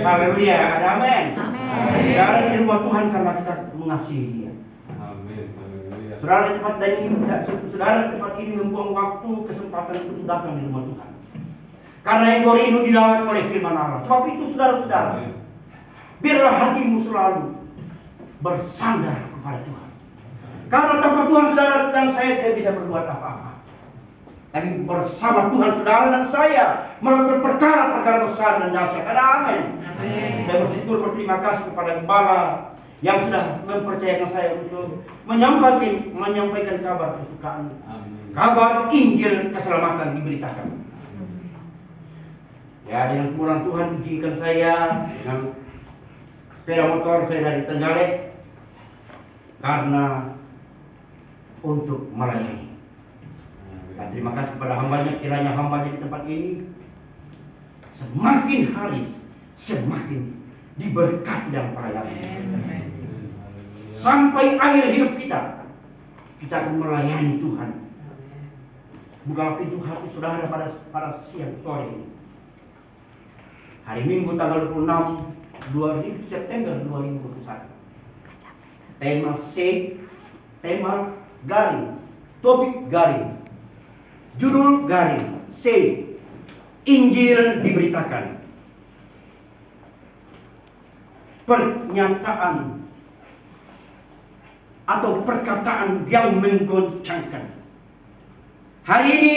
Haleluya, ada amin. Amin. Saudara di rumah Tuhan karena kita mengasihi Dia. Amin. Haleluya. Saudara di tempat ini, saudara di tempat ini membuang waktu, kesempatan untuk datang di rumah Tuhan. Karena yang rindu dilawat oleh firman Allah. Sebab itu saudara-saudara, biarlah hatimu selalu bersandar kepada Tuhan. Karena tanpa Tuhan saudara dan saya tidak bisa berbuat apa-apa. Tapi bersama Tuhan saudara dan saya melakukan perkara-perkara besar dan dahsyat. Ada amin. Amin. Saya berterima kasih kepada Gembala yang sudah mempercayakan saya untuk menyampaikan kabar kesukaan. Amin. Kabar Injil keselamatan diberitakan. Ya, dengan kemurahan Tuhan izinkan saya dengan sepeda motor saya dari Tenggalek karena untuk melayani. Dan terima kasih kepada hambanya, kiranya hambanya di tempat ini semakin hari semakin diberkati dalam pelayanan. Sampai akhir hidup kita akan melayani Tuhan. Bukalah pintu hati saudara pada siang sore ini. Hari Minggu tanggal 26 September 2021. Tema garing, topik garing, judul garing, Injil diberitakan. Pernyataan atau perkataan yang menggoncangkan. Hari ini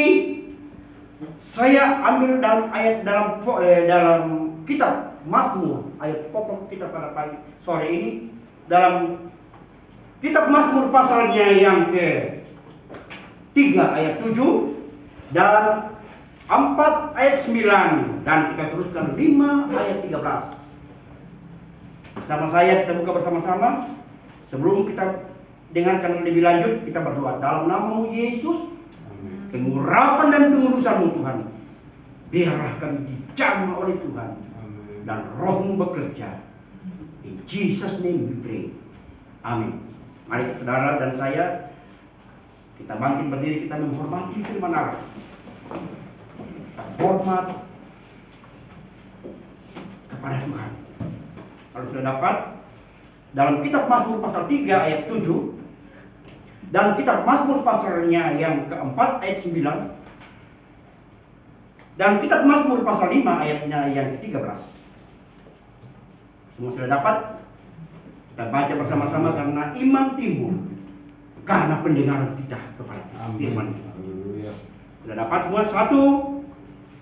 saya ambil dalam ayat dalam kitab Mazmur, ayat pokok kita pada pagi sore ini dalam kitab Mazmur pasalnya yang ke-3 ayat 7 dan 4 ayat 9 dan kita teruskan 5 ayat 13. Sama saya kita buka bersama-sama. Sebelum kita dengarkan lebih lanjut, kita berdoa. Dalam nama-Mu Yesus, pengurapan dan pengudusan-Mu Tuhan, biarlah kami dijamah oleh Tuhan dan Roh-Mu bekerja. In Jesus name we pray. Amin. Mari saudara dan saya kita bangkit berdiri, kita menghormati firman Allah. Kita hormat kepada Tuhan. Kalau sudah dapat, dalam kitab Mazmur pasal 3 ayat 7 dan kitab Mazmur pasalnya yang keempat ayat 9 dan kitab Mazmur pasal 5 ayatnya yang ke-13. Semua sudah dapat? Kita baca bersama-sama karena iman timbul karena pendengaran kita kepada firman. Sudah dapat semua? Satu,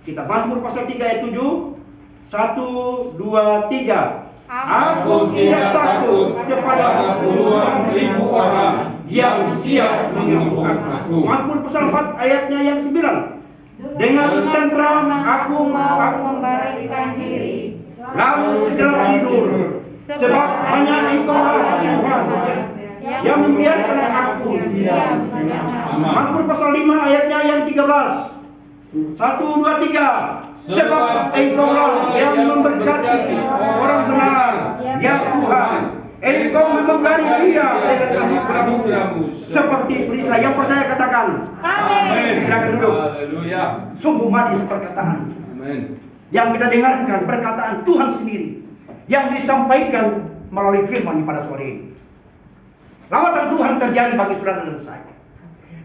kitab Mazmur pasal 3 ayat 7. 1, 2, 3. Aku tidak takut kepada puluhan ribu orang yang siap menyembuhkan aku. Mazmur pasal 4 ayatnya yang 9. Dengan tentram aku membaringkan diri, lalu segera tidur, sebab hanya Engkau Tuhan yang membiarkan aku diam. Mazmur pasal 5 ayatnya yang 13. 1, 2, 3. Sebab Engkau yang memberkati orang benar, ya Tuhan. Engkau memberkati dia dengan anugerah-Mu seperti perisai. Yang percaya katakan amin. Silakan duduk. Haleluya. Sungguh manis perkataan Amin. yang kita dengarkan, perkataan Tuhan sendiri yang disampaikan melalui firman pada sore ini. Lawatan Tuhan terjadi bagi saudara dan saya.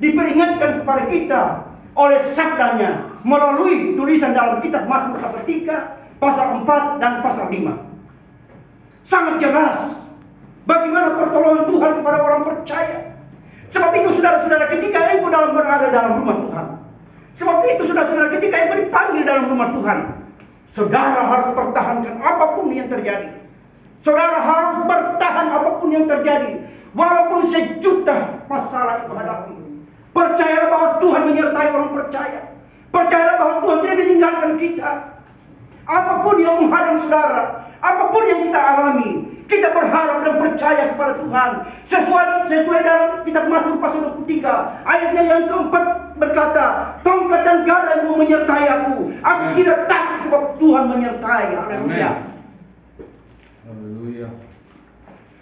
Diperingatkan kepada kita oleh sabdanya melalui tulisan dalam kitab Mazmur pasal 3, pasal 4 dan pasal 5. Sangat jelas bagaimana pertolongan Tuhan kepada orang percaya. Sebab itu saudara-saudara, ketika engkau berada dalam rumah Tuhan, sebab itu saudara-saudara, ketika engkau dipanggil dalam rumah Tuhan, saudara harus pertahankan apapun yang terjadi. Saudara harus bertahan apapun yang terjadi, walaupun sejuta masalah itu hadapi. Percayalah bahwa Tuhan menyertai orang percaya. Percayalah bahwa Tuhan tidak meninggalkan kita. Apapun yang menghadang saudara, apapun yang kita alami, kita berharap dan percaya kepada Tuhan. Sesuai dalam kitab Mazmur pasal 23 ayatnya yang keempat berkata, tongkat dan gadamu menyertai aku. Aku tidak takut sebab Tuhan menyertai. Haleluya. Haleluya.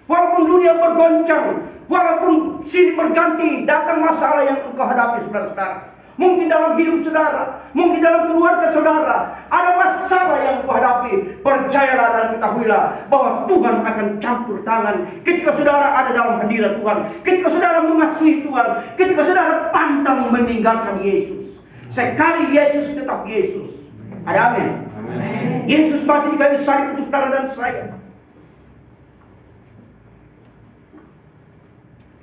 Walaupun dunia bergoncang, walaupun silih berganti, datang masalah yang engkau hadapi saudara-saudara, mungkin dalam hidup saudara, mungkin dalam keluarga saudara, ada masalah yang kau hadapi. Percayalah dan ketahuilah bahwa Tuhan akan campur tangan ketika saudara ada dalam hadirat Tuhan, ketika saudara mengasihi Tuhan, ketika saudara pantang meninggalkan Yesus. Sekali Yesus tetap Yesus. Ada amin. Yesus mati di kayu salib untuk saudara dan saya.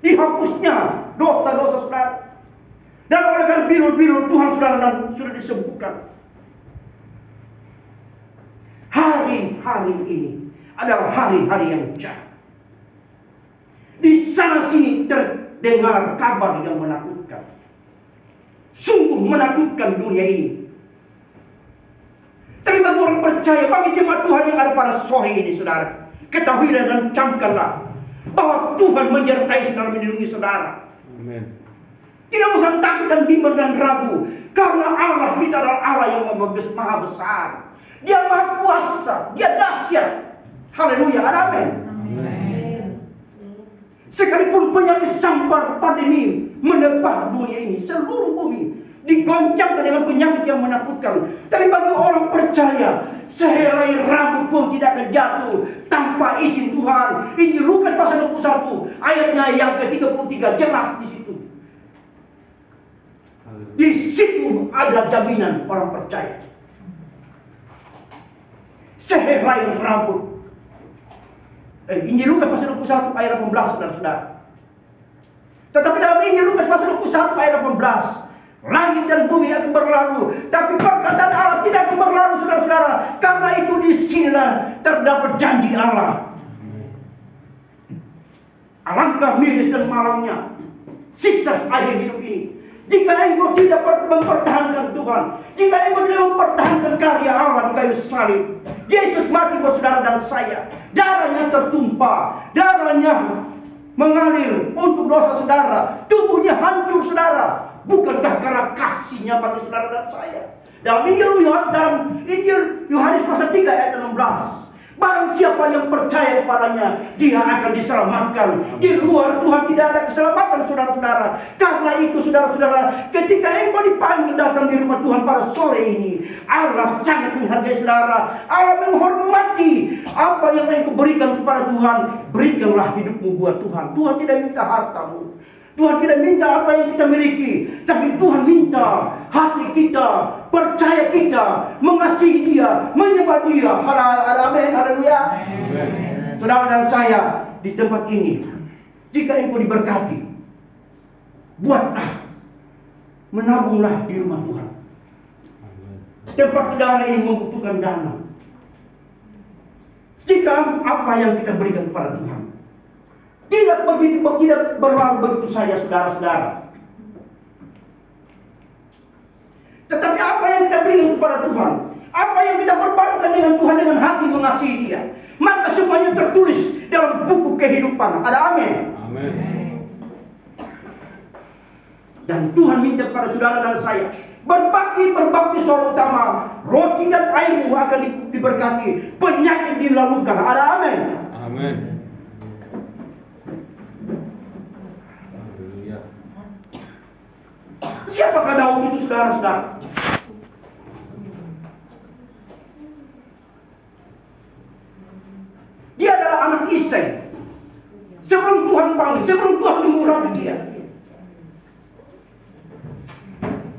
Dihapusnya dosa-dosa saudara. Dan oleh karena biru-biru Tuhan saudara dan sudah disembuhkan. Hari-hari ini adalah hari-hari yang jahat. Di sana sini terdengar kabar yang menakutkan. Sungguh menakutkan dunia ini. Tapi bagi orang percaya, bagi jemaat Tuhan yang ada pada sore ini saudara, ketahuilah dan camkanlah bahwa Tuhan menyertai saudara, melindungi saudara. Amin. Tidak usah takut dan bimbang dan ragu, karena Allah kita adalah Allah yang maha besar. Dia maha kuasa, dia dahsyat. Haleluya, amin. Sekalipun penyakit sampar pandemi menebas dunia ini, seluruh bumi digoncangkan dengan penyakit yang menakutkan. Tapi bagi orang percaya, sehelai rambut pun tidak akan jatuh tanpa izin Tuhan. Injil Lukas pasal 21 ayatnya yang ke-33 jelas di situ. Di situ ada jaminan orang percaya. Sehelai rambut. Injil Lukas pasal 21 ayat 18 saudara-saudara. Tetapi dalam Injil Lukas pasal 21 ayat 18, langit dan bumi akan berlalu, tapi perkataan Allah tidak akan berlalu saudara-saudara. Karena itu di sinilah terdapat janji Allah. Alangkah miris dan malamnya sisa akhir hidup ini jika engkau tidak mempertahankan Tuhan, jika engkau tidak mempertahankan karya Allah di kayu salib. Yesus mati buat saudara dan saya. Darahnya tertumpah, darahnya mengalir untuk dosa saudara, tubuhnya hancur saudara. Bukankah karena kasihnya bagi saudara dan saya? Dalam Injil Yohanes pasal 3 ayat 16, barang siapa yang percaya kepadanya, dia akan diselamatkan. Di luar Tuhan tidak ada keselamatan saudara-saudara. Karena itu saudara-saudara, ketika engkau dipanggil datang di rumah Tuhan pada sore ini, Allah sangat menghargai saudara. Allah menghormati apa yang engkau berikan kepada Tuhan. Berikanlah hidupmu buat Tuhan. Tuhan tidak minta hartamu, Tuhan tidak minta apa yang kita miliki, tapi Tuhan minta hati kita, percaya kita, mengasihi Dia, menyembah Dia. Amin, haleluya. Saudara dan saya di tempat ini, jika engkau diberkati, buatlah, menabunglah di rumah Tuhan. Tempat saudara ini membutuhkan dana. Jika apa yang kita berikan kepada Tuhan tidak berlalu begitu saja saudara-saudara. Tetapi apa yang kita berikan kepada Tuhan, apa yang kita korbankan dengan Tuhan dengan hati mengasihi Dia, maka semuanya tertulis dalam buku kehidupan. Ada amin. Amin. Dan Tuhan minta kepada saudara dan saya, berbakti soal utama. Roti dan airmu akan diberkati, penyakit dilalukan. Ada amin. Amin. Siapakah Daud itu saudara-saudara? Dia adalah anak Isai. Sebelum Tuhan panggil, sebelum Tuhan mengurapi dia,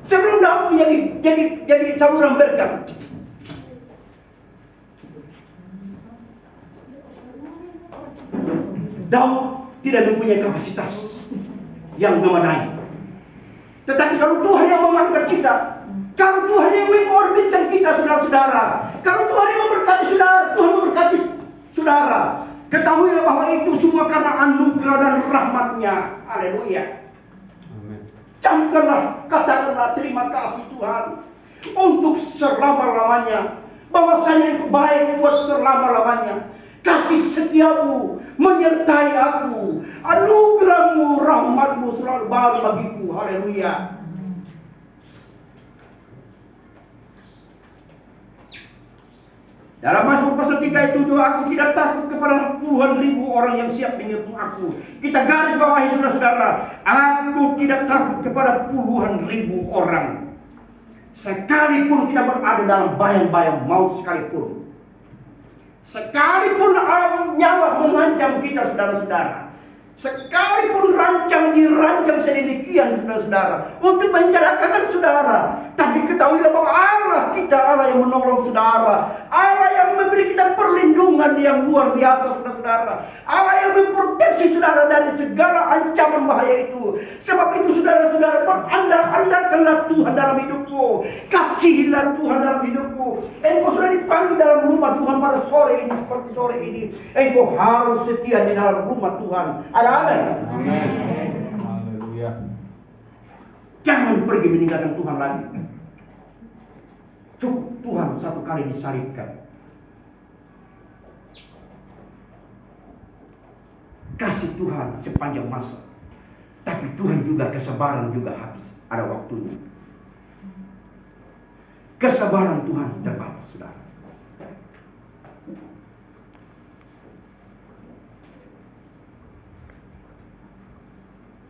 sebelum Daud jadi saluran berkat, Daud tidak mempunyai kapasitas yang memadai. Tetapi kalau Tuhan yang mengangkat kita, kalau Tuhan yang mengorbitkan kita saudara-saudara, kalau Tuhan yang memberkati saudara, Tuhan memberkati saudara, ketahuilah bahwa itu semua karena anugerah dan rahmat-Nya. Haleluya. Camkanlah, katakanlah terima kasih Tuhan untuk selama-lamanya. Bahwasanya itu baik buat selama-lamanya. Kasih setiamu menyertai aku. Anugerahmu, rahmatmu selalu baru bagiku. Haleluya. Dalam Mazmur pasal 3 ayat 7, aku tidak takut kepada puluhan ribu orang yang siap mengepung aku. Kita garis bawahi saudara-saudara, aku tidak takut kepada puluhan ribu orang. Sekalipun kita berada dalam bayang-bayang maut sekalipun. Sekalipun nyawa mengancam kita saudara-saudara. Sekalipun dirancang sedemikian saudara-saudara untuk mencelakakan saudara, tapi ketahuilah bahwa Allah kita, Allah yang menolong saudara, Allah yang memberi kita perlindungan yang luar biasa saudara-saudara, Allah yang memproteksi saudara dari segala ancaman bahaya itu. Sebab itu saudara-saudara, berandal-andalkanlah Tuhan dalam hidupmu, kasihilah Tuhan dalam hidupmu. Engkau sudah dipanggil dalam rumah Tuhan pada sore ini, seperti sore ini. Engkau harus setia di dalam rumah Tuhan. Amin. Amin. Haleluya. Jangan pergi meninggalkan Tuhan lagi. Cukup Tuhan satu kali disalibkan. Kasih Tuhan sepanjang masa. Tapi Tuhan juga kesabaran juga habis. Ada waktunya. Kesabaran Tuhan terbatas, saudara.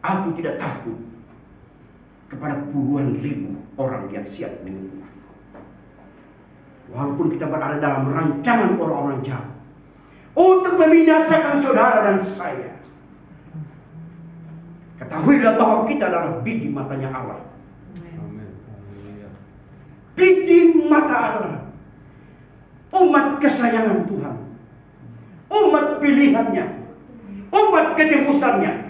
Aku tidak takut kepada puluhan ribu orang yang siap mengepung. Walaupun kita berada dalam rancangan orang-orang jahat untuk membinasakan saudara dan saya, ketahuilah bahwa kita adalah biji matanya Allah. Amin. Haleluya. Biji mata Allah, umat kesayangan Tuhan, umat pilihannya, umat ketebusannya.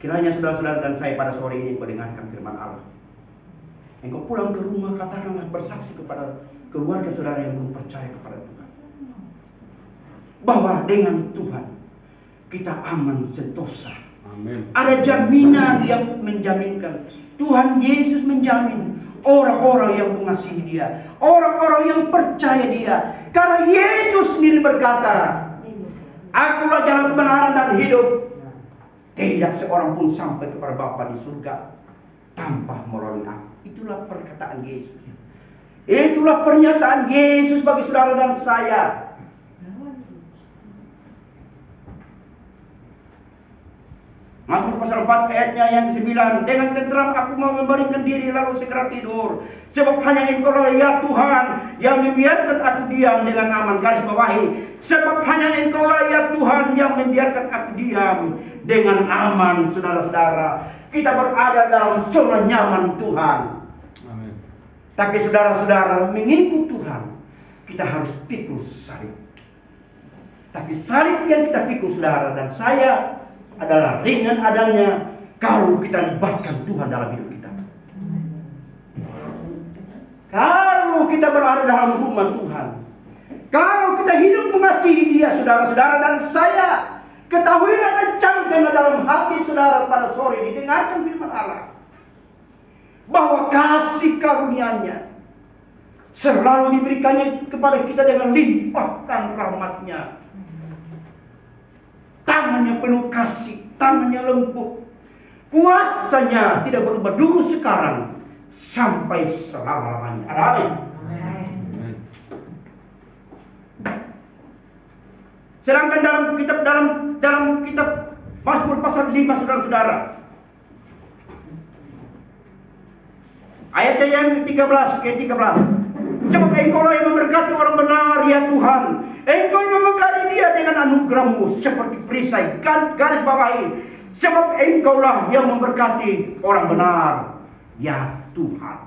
Kiranya saudara-saudara dan saya pada sore ini engkau dengarkan firman Allah. Engkau pulang ke rumah, katakanlah, bersaksi kepada keluarga saudara yang belum percaya kepada Tuhan, bahwa dengan Tuhan kita aman sentosa. Amin. Ada jaminan yang menjaminkan. Tuhan Yesus menjamin orang-orang yang mengasihi Dia, orang-orang yang percaya Dia. Karena Yesus sendiri berkata, akulah jalan kebenaran dan hidup. Tidak seorang pun sampai kepada Bapa di surga tanpa melalui aku. Itulah perkataan Yesus. Itulah pernyataan Yesus bagi saudara dan saya. Mazmur pasal 4 ayatnya yang ke-9. Dengan tenteram aku mau membaringkan diri lalu segera tidur. Sebab hanya Engkau ya Tuhan yang membiarkan aku diam dengan aman. Garis bawahi. Sebab hanya Engkau ya Tuhan yang membiarkan aku diam dengan aman. Saudara-saudara, kita berada dalam zona nyaman Tuhan. Amin. Tapi saudara-saudara, mengikut Tuhan, kita harus pikul salib. Tapi salib yang kita pikul saudara dan saya adalah ringan adanya kalau kita libatkan Tuhan dalam hidup kita. Kalau kita berada dalam rumah Tuhan, kalau kita hidup mengasihi Dia, saudara-saudara dan saya, ketahuilah dan camkanlah dalam hati saudara pada sore ini, dengarkan firman Allah, bahwa kasih karunia-Nya selalu diberikannya kepada kita dengan limpahkan rahmat-Nya. Tangannya penuh kasih, tangannya lembut, kuasanya tidak berubah dulu sekarang sampai selama-lamanya. Amin. Amin. Sedangkan dalam kitab Mazmur pasal 5 saudara-saudara, ayatnya yang ke-13 sebab Engkau yang memberkati orang benar ya Tuhan, Engkau yang memberkati dia dengan anugerah-Mu seperti perisai. Garis bawahi, sebab Engkaulah yang memberkati orang benar ya Tuhan.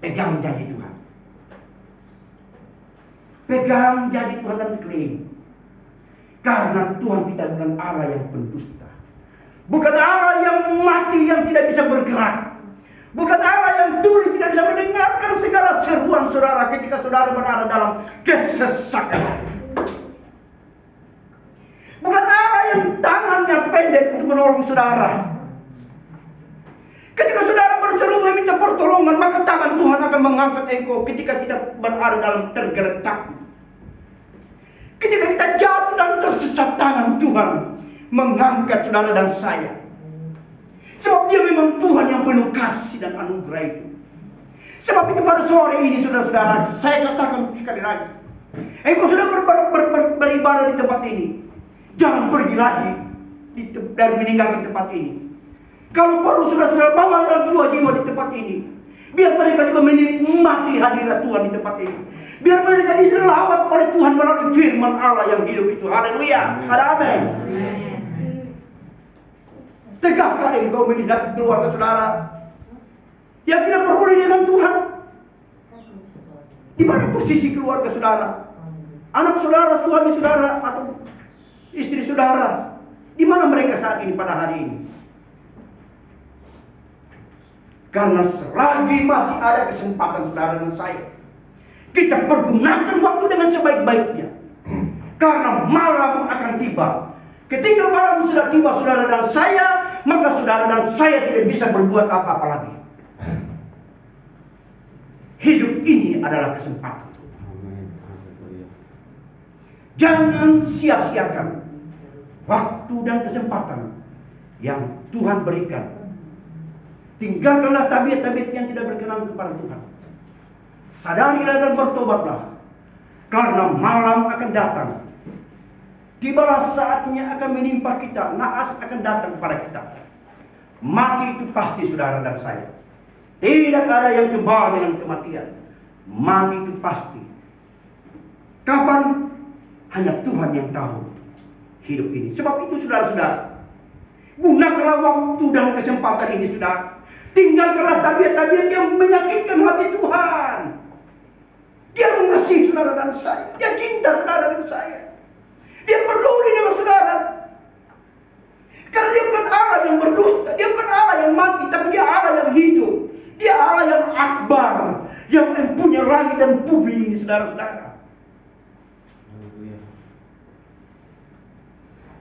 Pegang janji Tuhan, pegang janji Tuhan dan klaim. Karena Tuhan kita bukan Allah yang pendusta, bukan Allah yang mati yang tidak bisa bergerak, bukan Allah yang tuli tidak bisa mendengarkan segala seruan saudara ketika saudara berada dalam kesesakan. Bukan Allah yang tangannya pendek untuk menolong saudara. Ketika saudara berseru meminta pertolongan, maka tangan Tuhan akan mengangkat engkau ketika kita berada dalam tergeletak. Ketika kita jatuh dan tersesat, tangan Tuhan mengangkat saudara dan saya. Sebab dia memang Tuhan yang penuh kasih dan anugerah itu. Sebab itu pada sore ini saudara-saudara, saya katakan sekali lagi, engkau sudah beribadah di tempat ini, jangan pergi lagi dan meninggalkan tempat ini. Kalau perlu saudara-saudara bawa dalam jiwa-jiwa di tempat ini, biar mereka juga menikmati hadirat Tuhan di tempat ini. Biar mereka diselawat oleh Tuhan melalui firman Allah yang hidup itu. Haleluya. Ada amin. Tegakkah engkau melihat keluarga saudara yang tidak peduli dengan Tuhan? Di mana posisi keluarga saudara? Anak saudara, suami saudara, atau istri saudara? Di mana mereka saat ini pada hari ini? Karena selagi masih ada kesempatan saudara dan saya, kita pergunakan waktu dengan sebaik-baiknya. Karena malam akan tiba. Ketika malam sudah tiba saudara dan saya, maka saudara dan saya tidak bisa berbuat apa-apa lagi. Hidup ini adalah kesempatan. Jangan sia-siakan waktu dan kesempatan yang Tuhan berikan. Tinggalkanlah tabiat-tabiat yang tidak berkenan kepada Tuhan. Sadarilah dan bertobatlah. Karena malam akan datang. Tibalah saatnya akan menimpa kita. Naas akan datang kepada kita. Mati itu pasti saudara dan saya. Tidak ada yang kebal dengan kematian. Mati itu pasti. Kapan? Hanya Tuhan yang tahu hidup ini. Sebab itu saudara-saudara, gunakanlah waktu dan kesempatan ini saudara. Tinggalkanlah tabiat-tabiat yang menyakitkan hati Tuhan. Dia mengasihi saudara dan saya. Dia cinta saudara dan saya. Dia peduli dengan saudara. Karena dia bukan Allah yang berdusta. Dia bukan Allah yang mati. Tapi dia Allah yang hidup. Dia Allah yang akbar. Yang mempunyai langit dan bumi ini saudara-saudara.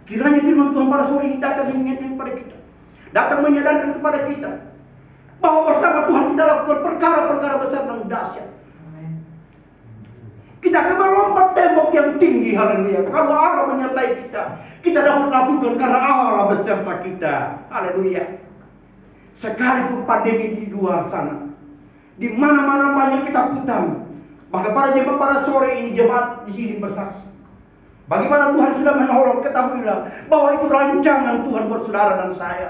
Kiranya firman Tuhan pada sore ini datang mengingatkan kepada kita. Datang menyadarkan kepada kita. Bahwa bersama Tuhan kita lakukan perkara-perkara besar dan dahsyat. Kita akan melompat tembok yang tinggi, haleluya. Kalau Allah menyertai kita, kita dapat lakukan karena Allah beserta kita, haleluya. Sekalipun pandemi di luar sana, di mana-mana banyak ketakutan, maka pada sore ini jemaat di sini bersaksi. Bagaimana Tuhan sudah menolong, ketahuilah bahwa itu rancangan Tuhan buat saudara dan saya.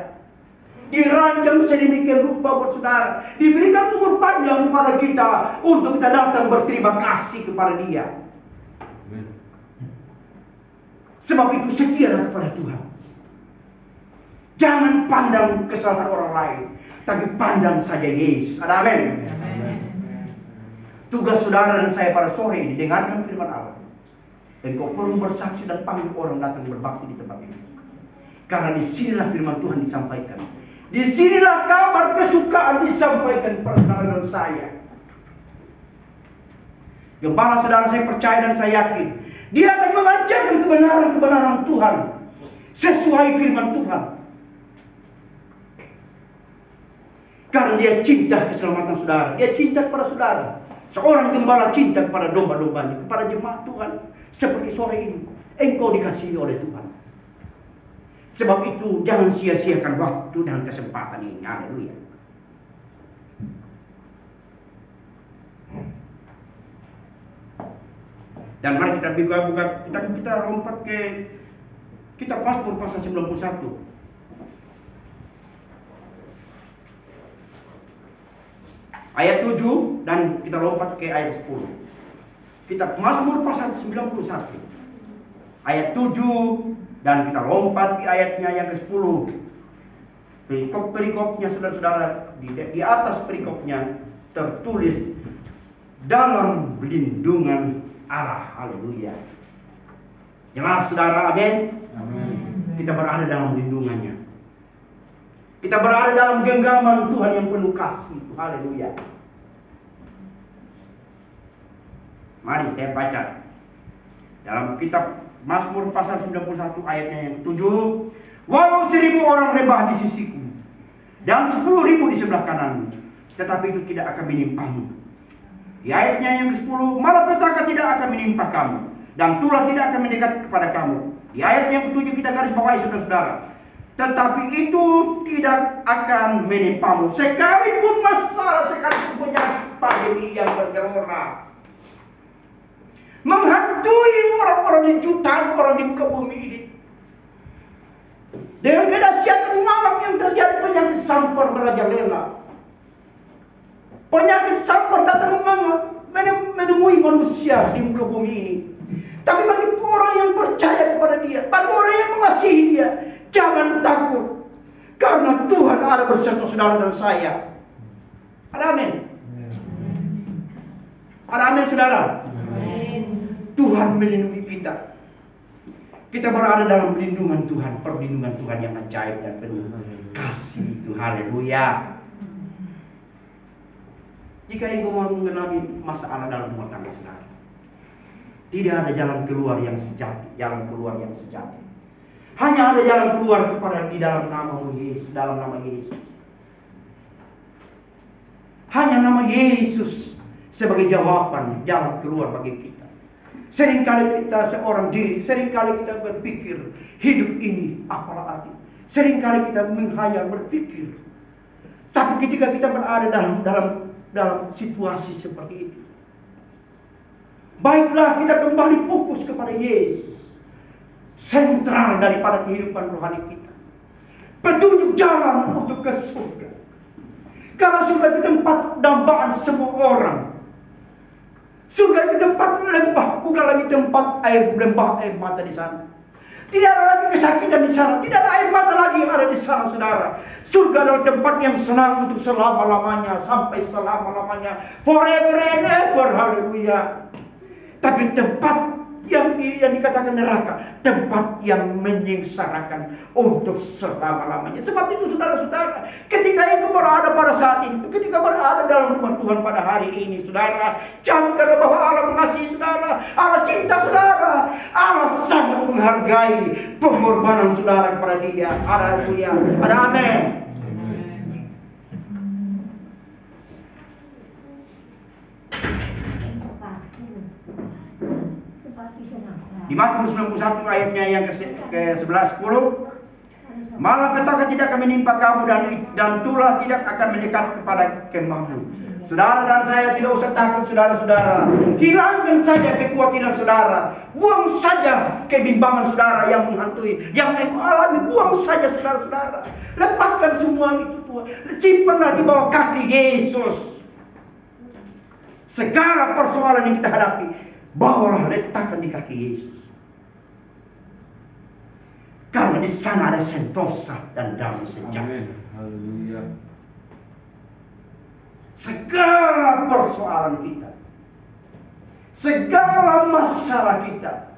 Dirancang sedemikian rupa buat saudara. Diberikan umur panjang kepada kita untuk kita datang berterima kasih kepada Dia. Sebab itu setialah kepada Tuhan. Jangan pandang kesalahan orang lain, tapi pandang saja Yesus. Ada amin. Tugas saudara dan saya pada sore ini, dengarkan firman Allah. Engkau perlu bersaksi dan panggil orang datang berbakti di tempat ini. Karena disinilah firman Tuhan disampaikan. Disinilah kabar kesukaan disampaikan kepada saudara dan saya. Gembala saudara saya percaya dan saya yakin, dia akan mengajarkan kebenaran-kebenaran Tuhan sesuai firman Tuhan. Karena dia cinta keselamatan saudara, dia cinta kepada saudara. Seorang gembala cinta kepada domba-dombanya, kepada jemaat Tuhan. Seperti sore ini, engkau dikasihi oleh Tuhan. Sebab itu jangan sia-siakan waktu dan kesempatan ini. Haleluya. Dan mari kita buka, kita lompat ke kitab Mazmur pasal 91. Ayat 7 dan kita lompat ke ayat 10. Kitab Mazmur pasal 91 ayat 7 dan kita lompat di ayatnya yang ke-10. Perikop-perikopnya saudara-saudara, di atas perikopnya tertulis dalam lindungan Allah. Haleluya. Jelas saudara, amin. Kita berada dalam lindungannya. Kita berada dalam genggaman Tuhan yang penuh kasih. Haleluya. Mari saya baca dalam kitab Mazmur pasal 91 ayatnya yang 7. Walau 1000 orang rebah di sisiku dan 10.000 di sebelah kananmu, tetapi itu tidak akan menimpamu. Di ayatnya yang ke-10, malapetaka tidak akan menimpa kamu dan tulah tidak akan mendekat kepada kamu. Di ayatnya yang ke-7 kita garis bawahi saudara-saudara, tetapi itu tidak akan menimpamu. Sekalipun masalah, sekalipun penyakit pandemi yang bergelora menghantui orang-orang di jutaan orang di muka bumi ini, dengan kedahsyatan malam yang terjadi, penyakit sampar merajalela. Penyakit sampar datang menemui manusia di muka bumi ini. Tapi bagi orang yang percaya kepada Dia, bagi orang yang mengasihi Dia, jangan takut, karena Tuhan ada bersama saudara dan saya. Ada amin? Ada amin, saudara? Tuhan melindungi kita. Kita berada dalam perlindungan Tuhan, perlindungan Tuhan yang ajaib dan penuh kasih itu. Haleluya. Jika engkau mau mengalami masalah dalam rumah tangga saudara, tidak ada jalan keluar yang sejati, jalan keluar yang sejati. Hanya ada jalan keluar kepada di dalam nama Yesus, dalam nama Yesus. Hanya nama Yesus sebagai jawaban, jalan keluar bagi kita. Seringkali kita seorang diri, seringkali kita berpikir hidup ini apalah arti. Seringkali kita menghayal berpikir. Tapi ketika kita berada dalam situasi seperti itu, baiklah kita kembali fokus kepada Yesus, sentral daripada kehidupan rohani kita. Petunjuk jalan untuk ke surga. Karena surga itu tempat dambaan semua orang. Surga itu tempat lembah, bukan lagi tempat lembah air mata di sana. Tidak ada lagi kesakitan di sana, tidak ada air mata lagi yang ada di sana, saudara. Surga adalah tempat yang senang untuk selama-lamanya, sampai selama-lamanya, forever and ever, haleluya. Tapi tempat yang dikatakan neraka, tempat yang menyengsarakan untuk selama-lamanya. Sebab itu saudara-saudara, ketika engkau berada pada saat ini, ketika berada dalam rumah Tuhan pada hari ini, saudara, camkanlah bahwa Allah mengasihi saudara, Allah cinta saudara, Allah sangat menghargai pengorbanan saudara kepada Dia. Haleluya. Ada amin. Di Mazmur 91 ayatnya yang ke-11, 10. Malapetaka tidak akan menimpa kamu dan tulah tidak akan mendekat kepada kemahmu. Saudara dan saya tidak usah takut, saudara-saudara. Hilangkan saja kekhawatiran saudara. Buang saja kebimbangan saudara yang menghantui, yang engkau alami. Buang saja, saudara-saudara. Lepaskan semua itu Tuhan. Simpanlah di bawah kaki Yesus. Segala persoalan yang kita hadapi, bawalah, letakkan di kaki Yesus. Karena di sana ada sentosa dan damai sejahtera. Haleluya. Segala persoalan kita, segala masalah kita,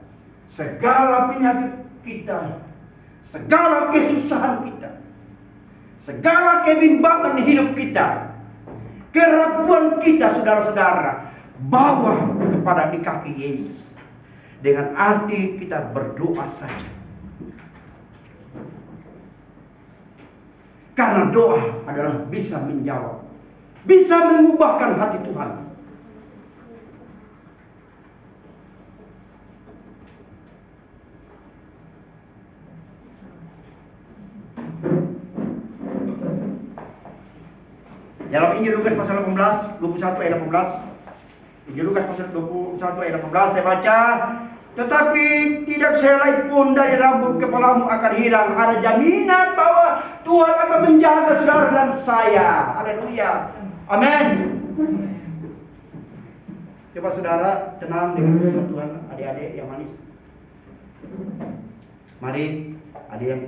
segala penyakit kita, segala kesusahan kita, segala kebimbangan hidup kita, keraguan kita, saudara-saudara, bawa kepada di kaki Yesus. Dengan arti kita berdoa saja. Karena doa adalah bisa menjawab, bisa mengubahkan hati Tuhan. Dalam Injil Lukas pasal 18, 21 ayat 18. Injil Lukas pasal 21 ayat 18 saya baca. Tetapi tidak sehelai pun dari rambut kepalamu akan hilang. Ada jaminan bahwa Tuhan akan menjaga saudara dan saya. Haleluya. Amin. Coba saudara tenang dengan firman Tuhan, adik-adik yang manis. Mari, adik yang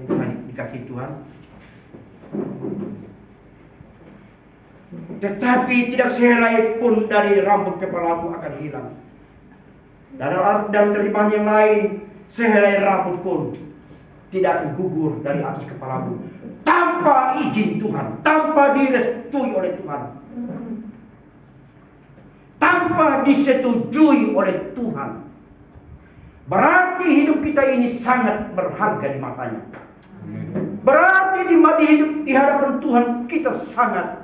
dikasih Tuhan. Tetapi tidak sehelai pun dari rambut kepalamu akan hilang. Dan terjemahan yang lain, sehelai rambut pun tidak akan gugur dari atas kepalamu tanpa izin Tuhan, tanpa direstui oleh Tuhan, tanpa disetujui oleh Tuhan. Berarti hidup kita ini sangat berharga di matanya. Berarti di hadapan Tuhan kita sangat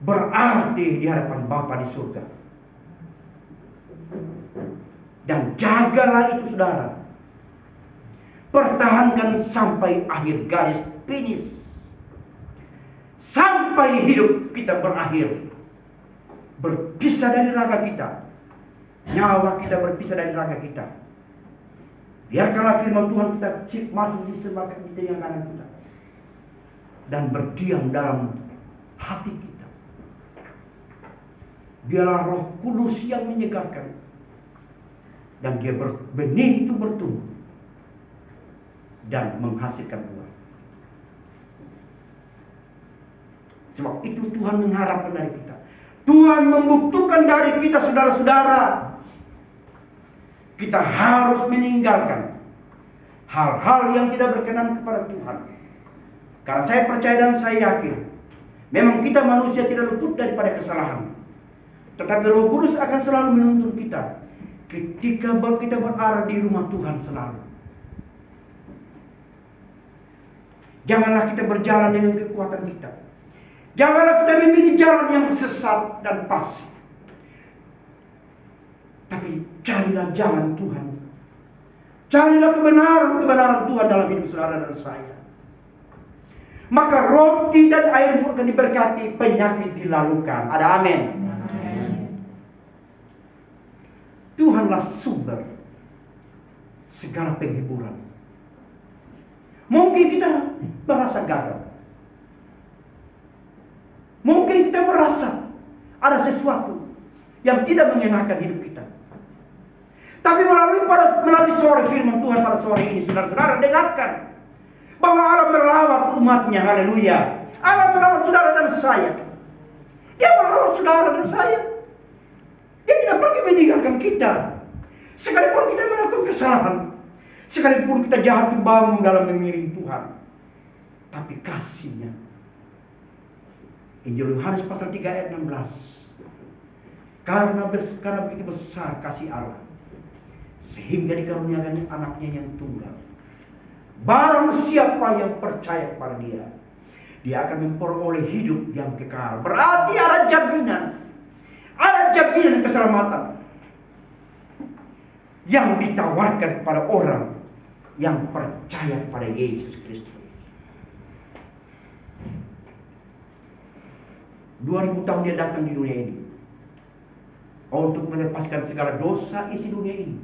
berarti di hadapan Bapa di surga. Dan jagalah itu saudara. Pertahankan sampai akhir garis finish. Sampai hidup kita berakhir. Berpisah dari raga kita. Nyawa kita berpisah dari raga kita. Biarkanlah firman Tuhan kita masuk di telinga kanan kita. Dan berdiam dalam hati kita. Biarlah Roh Kudus yang menyegarkan. Dan dia benih itu bertumbuh. Dan menghasilkan buah. Sebab itu Tuhan mengharapkan dari kita. Tuhan membutuhkan dari kita, saudara-saudara. Kita harus meninggalkan hal-hal yang tidak berkenan kepada Tuhan. Karena saya percaya dan saya yakin, memang kita manusia tidak luput daripada kesalahan. Tetapi Roh Kudus akan selalu menuntun kita ketika kita berada di rumah Tuhan selalu. Janganlah kita berjalan dengan kekuatan kita. Janganlah kita memilih jalan yang sesat dan pasif. Tapi carilah jalan Tuhan. Carilah kebenaran Tuhan dalam hidup saudara dan saya. Maka roti dan airmu akan diberkati, penyakit dilalukan. Ada amin. Tuhanlah sumber segala penghiburan. Mungkin kita merasa gagal. Mungkin kita merasa ada sesuatu yang tidak mengenakan hidup kita. Tapi melalui suara firman Tuhan pada sore ini, saudara-saudara dengarkan bahwa Allah melawat umatnya, haleluya. Allah melawat saudara dan saya. Dia melawat saudara dan saya. Dia tidak pergi meninggalkan kita. Sekalipun kita melakukan kesalahan, sekalipun kita jatuh bangun dalam mengiring Tuhan, tapi kasih-Nya. Injil Yohanes pasal 3 ayat 16. Karena begitu besar kasih Allah, sehingga dikaruniakan anaknya yang tunggal. Barang siapa yang percaya kepada dia, dia akan memperoleh hidup yang kekal. Berarti ada jaminan. Ada jaminan keselamatan yang ditawarkan kepada orang yang percaya kepada Yesus Kristus. 2000 tahun dia datang di dunia ini untuk melepaskan segala dosa isi dunia ini.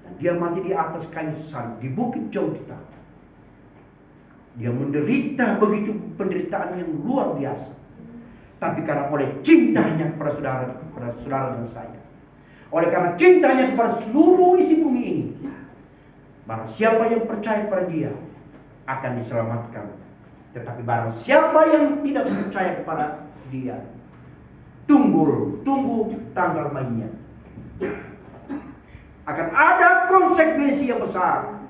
Dan dia mati di atas kayu salib di bukit Golgota. Dia menderita begitu penderitaan yang luar biasa. Tapi karena oleh cintanya kepada saudara dan saya, oleh karena cintanya kepada seluruh isi bumi ini, barang siapa yang percaya kepada dia akan diselamatkan. Tetapi barang siapa yang tidak percaya kepada dia, tunggu tanggal mainnya. Akan ada konsekuensi yang besar,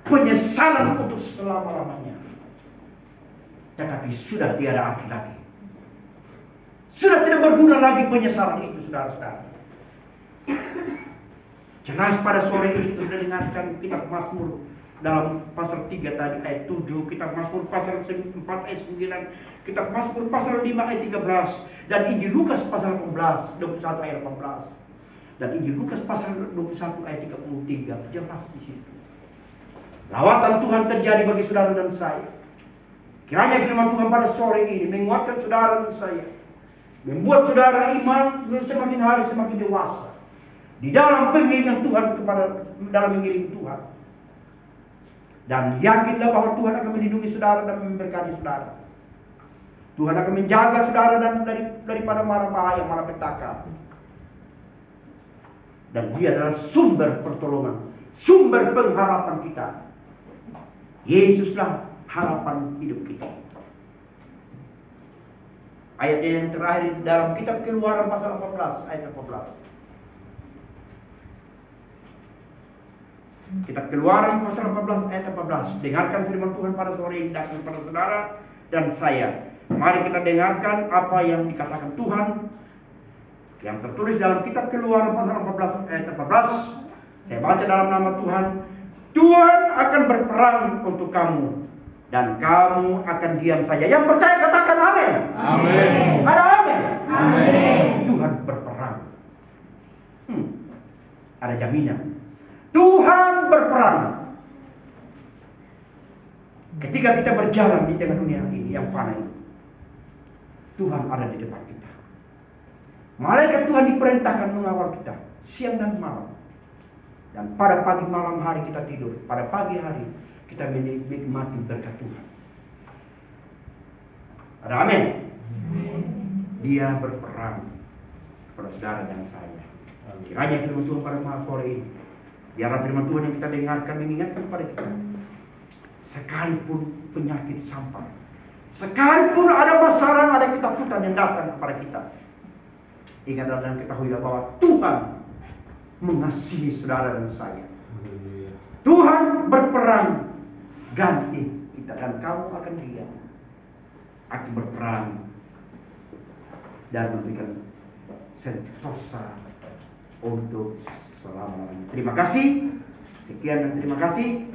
penyesalan untuk selama-lamanya. Tetapi sudah tiada arti lagi. Sudah tidak berguna lagi penyesalan itu, saudara-saudara. Jelas pada sore ini sudah dengarkan kitab Mazmur dalam pasal 3 tadi ayat 7, kitab Mazmur pasal 4 ayat 9, kitab Mazmur pasal 5 ayat 13, dan Injil Lukas pasal 18, 21 ayat 18, dan Injil Lukas pasal 21 ayat 33, jelas di situ. Lawatan Tuhan terjadi bagi saudara dan saya. Kiranya firman Tuhan pada sore ini menguatkan saudara dan saya, membuat saudara iman semakin hari semakin dewasa di dalam pengiringan Tuhan dalam mengiring Tuhan. Dan yakinlah bahwa Tuhan akan melindungi saudara dan memberkati saudara. Tuhan akan menjaga saudara dan daripada mara bahaya, malapetaka. Dan Dia adalah sumber pertolongan, sumber pengharapan kita. Yesuslah harapan hidup kita. Ayat yang terakhir dalam kitab Keluaran pasal 14 ayat 14. Kitab Keluaran pasal 14 ayat 14. Dengarkan firman Tuhan pada sore ini dan kepada saudara dan saya. Mari kita dengarkan apa yang dikatakan Tuhan yang tertulis dalam kitab Keluaran pasal 14 ayat 14. Saya baca dalam nama Tuhan. Tuhan akan berperang untuk kamu dan kamu akan diam saja. Yang percaya katakan amin. Amin. Ada amin. Amin. Tuhan berperang. Ada jaminan. Tuhan berperang. Ketika kita berjalan di tengah dunia ini yang fana ini, Tuhan ada di depan kita. Malaikat Tuhan diperintahkan mengawal kita siang dan malam. Dan pada pagi malam hari kita tidur, pada pagi hari kita menikmati berkat Tuhan. Ada amin. Dia berperang kepada saudara dan saya. Kiranya firman Tuhan pada malam sore ini, biarlah firman Tuhan yang kita dengarkan mengingatkan kepada kita. Sekalipun penyakit sampai, sekalipun ada masalah, ada ketakutan yang datang kepada kita, ingatlah dan ketahuilah bahwa Tuhan mengasihi saudara dan saya. Tuhan berperang ganti kita, dan kamu akan diam. Aku berperang dan memberikan sentosa untuk selama-lamanya. Terima kasih. Sekian dan terima kasih.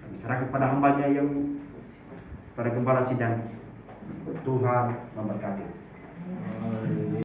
Kami serahkan pada hambanya yang pada gembala sidang. Tuhan memberkati.